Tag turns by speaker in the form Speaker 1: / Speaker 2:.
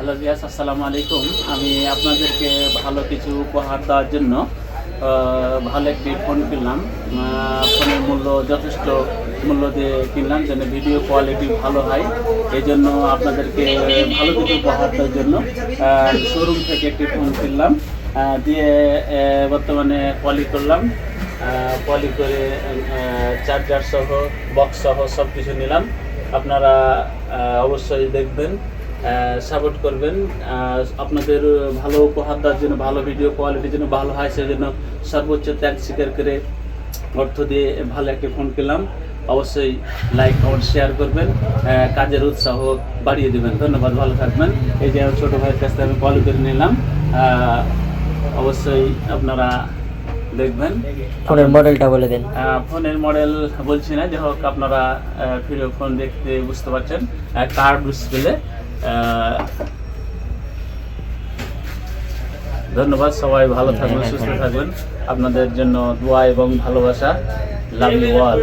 Speaker 1: Hello viewers, আসসালামু আলাইকুম। আমি আপনাদেরকে ভালো কিছু উপহার দেওয়ার জন্য ভালো একটি ফোন কিনলাম। ফোনের মূল্য যথেষ্ট মূল্য দিয়ে কিনলাম, যেন ভিডিও কোয়ালিটি ভালো হয়। এই জন্য আপনাদেরকে ভালো কিছু উপহার দেওয়ার জন্য শোরুম থেকে একটি ফোন কিনলাম, দিয়ে বর্তমানে পলি করলাম। পলি করে চার্জার সহ বক্স সহ সব কিছু নিলাম। আপনারা অবশ্যই দেখবেন, সাপোর্ট করবেন। আপনাদের ভালো উপহার দেওয়ার জন্য, ভালো ভিডিও কোয়ালিটির জন্য, ভালো হয় সেই জন্য সর্বোচ্চ ত্যাগ স্বীকার করে অর্থ দিয়ে ভালো একটি ফোন পেলাম। অবশ্যই লাইক কমেন্ট শেয়ার করবেন, কাজের উৎসাহ বাড়িয়ে দেবেন। ধন্যবাদ, ভালো থাকবেন। এই যে ছোটো ভাইয়ের কাছ থেকে আমি কল করে নিলাম, অবশ্যই আপনারা দেখবেন।
Speaker 2: ফোনের মডেলটা বলে দেন।
Speaker 1: ফোনের মডেল বলছি না, যাই হোক আপনারা ভিডিও ফোন দেখতে বুঝতে পারছেন। Curve display. ধন্যবাদ, সবাই ভালো থাকবেন, সুস্থ থাকবেন। আপনাদের জন্য দোয়া এবং ভালোবাসা। Love you all.